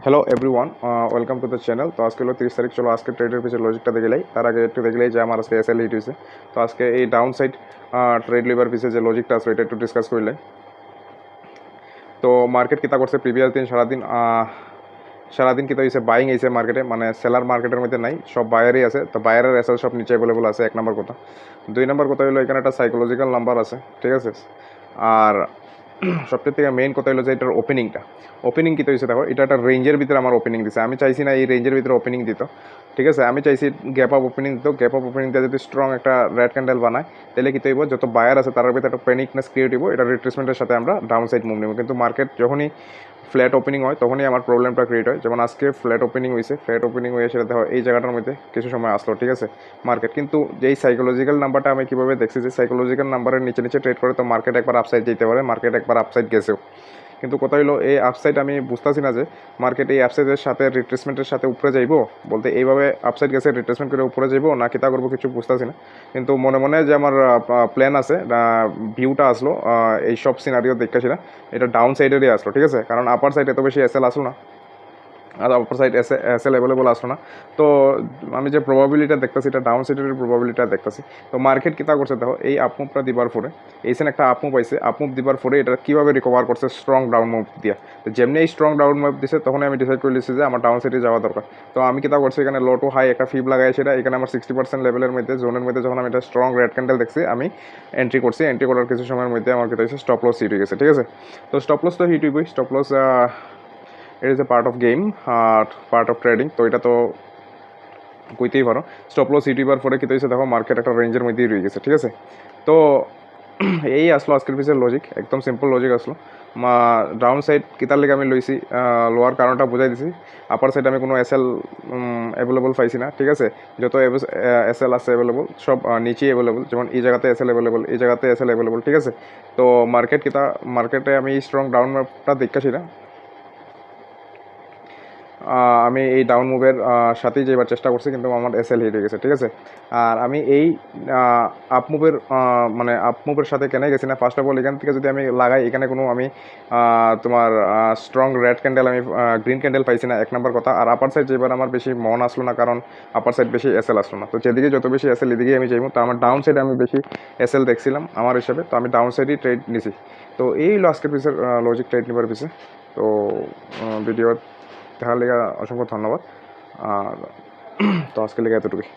Hello everyone, welcome to the channel. তো আজকে হলো 30 তারিখ। চলো আজকে ট্রেডের পিছনে লজিকটা দেখলেই, তার আগে একটু দেখলেই যে আমার আজকে এসএল হিট হয়েছে। তো আজকে এই ডাউন সাইড ট্রেড লিভার পিছিয়ে যে লজিকটা আছে এটা একটু ডিসকাস করলে। তো মার্কেট কিতা করছে প্রিভিয়াস দিন সারাদিন কিতা হয়েছে, বাইং হয়েছে মার্কেটে, মানে সেলার মার্কেটের মধ্যে নাই, সব বায়ারই আছে। তো বায়ারের এসএল সব নিচে অ্যাভেলেবল আছে, এক নম্বর কথা। দুই নম্বর কথা হলো এখানে একটা সাইকোলজিক্যাল নাম্বার আছে, ঠিক আছে। আর সবচেয়ে থেকে মেইন কথা হলো যে এটার ওপেনিং কী হয়েছে দেখো, এটা একটা রেঞ্জের ভিতরে আমার ওপেনিং দিছে। আমি চাইছি না এই রেঞ্জের ভিতরে ওপেনিং দিত, ঠিক আছে। আমি চাইছি গ্যাপ আপ ওপেনিং দিত। গ্যাপ আপ ওপেনিং দিয়ে যদি স্ট্রং একটা রেড ক্যান্ডেল বানায়, তাহলে কী হইব, যত বায়ার আছে তার ভিতরে একটা প্যানিকনেস ক্রিয়েট হইব, এটা রিট্রেসমেন্টের সাথে আমরা ডাউন সাইড মুভ নেব। কিন্তু মার্কেট যখনই ফ্ল্যাট ওপেনিং হয় তখনই আমার প্রবলেমটা ক্রিয়েট হয়। যেমন আজকে ফ্ল্যাট ওপেনিং হয়েছে, ফ্ল্যাট ওপেনিং হয়ে সেটা দেখো এই জায়গাটার মধ্যে কিছু সময় আসলো, ঠিক আছে মার্কেট। কিন্তু যেই সাইকোলজিক্যাল নাম্বারটা আমি কীভাবে দেখছি, যে সাইকোলজিক্যাল নাম্বারের নিচে নিচে ট্রেড করে তো মার্কেট একবার আপসাইড যেতে পারে, মার্কেট একবার আপসাইড গেছেও। কিন্তু কথা হলো এই আপসাইড আমি বুঝতেছি না যে মার্কেট এই আপসাইডের সাথে রিট্রেসমেন্টের সাথে উপরে যাইব, বলতে এইভাবে আপসাইড গেছে রিট্রেসমেন্ট করে উপরে যাইব না কিতা করবো কিছু বুঝতেছি না। কিন্তু মনে মনে যে আমার প্ল্যান আছে, ভিউটা আসলো এই সব সিনারিও দেখতেছি না, এটা ডাউন সাইডেরই আসলো, ঠিক আছে। কারণ আপার সাইড এত বেশি এসএল আসলো না, আর আপার সাইড এসএল অ্যাভেলেবল আসলো না। তো আমি যে প্রবাবিলিটা দেখতেছি এটা ডাউন সাইডের প্রবাবিলিটা দেখতেছি। তো মার্কেট কিতা করছে দেখো, এই আপমুভটা দিবার পরে এইখানে একটা আপমুভ আইছে, আপমুভ দিবার পরে এটা কীভাবে রিকভার করছে স্ট্রং ডাউন মুভ দিয়া। তো যেমনি এই স্ট্রং ডাউন মুভ দিছে তখনই আমি ডিসাইড করে নিচ্ছি যে আমার ডাউন সাইডে যাওয়া দরকার। তো আমি কিতা করছি, এখানে লো টু হাই একটা ফিব লাগাই, সেটা এখানে আমার 60% লেভেলের মধ্যে জোনের মধ্যে যখন আমি এটা স্ট্রং রেড ক্যান্ডেল দেখছি আমি এন্ট্রি করছি। এন্ট্রি করার কিছু সময়ের মধ্যে আমার কিতা হয়েছে, স্টপ লস হিট হয়ে গেছে, ঠিক আছে। তো স্টপ লস তো হিট হইবই, stop loss it is a part of game আর পার্ট অফ ট্রেডিং। তো এটা তো কইতেই পারো। স্টপ লস হিট হইবার পরে কী হয়েছে দেখো, মার্কেট একটা রেঞ্জের মধ্যেই রয়ে গেছে, ঠিক আছে। তো এই আসলো আজকের পিসের লজিক, একদম সিম্পল লজিক আসলো। ডাউন সাইড কিতার লেগে আমি লইছি, লোয়ার কারণটা বুঝাই দিছি। আপার সাইড আমি কোনো এসএল অ্যাভেলেবল পাইছি না, ঠিক আছে। যত এসএল আছে অ্যাভেলেবল সব নিচেই অ্যাভেলেবল, যেমন এই জায়গাতে এসএল অ্যাভেলেবল, এই জায়গাতে এসএল অ্যাভেলেবল, ঠিক আছে। তো মার্কেটে আমি স্ট্রং ডাউন ম্যাপটা দেখতেছি না। আমি এই ডাউন মুভের সাথেই যাইবার চেষ্টা করছি, কিন্তু আমার এসএল হিট হয়ে গেছে, ঠিক আছে। আর আমি এই আপ মুভের সাথে কেন গেছি না, ফার্স্ট অফ অল এখান থেকে যদি আমি লাগাই, এখানে কোনো আমি তোমার স্ট্রং রেড ক্যান্ডেল, আমি গ্রিন ক্যান্ডেল পাইছি না, এক নম্বর কথা। আর আপার সাইড যেবার আমার বেশি মন আসলো না, কারণ আপার সাইড বেশি এসএল আসলো না। তো যেদিকে যত বেশি এসএল এদিকে আমি যাইব। তো আমার ডাউন সাইডে আমি বেশি এসএল দেখছিলাম আমার হিসাবে, তো আমি ডাউন সাইডেই ট্রেড নিছি। তো এই আজকের পিসের লজিক ট্রেড নিবার পিছে। তো ভিডিও দেখার লেগে অসংখ্য ধন্যবাদ। আর তো আজকের লেগে এতটুকুই।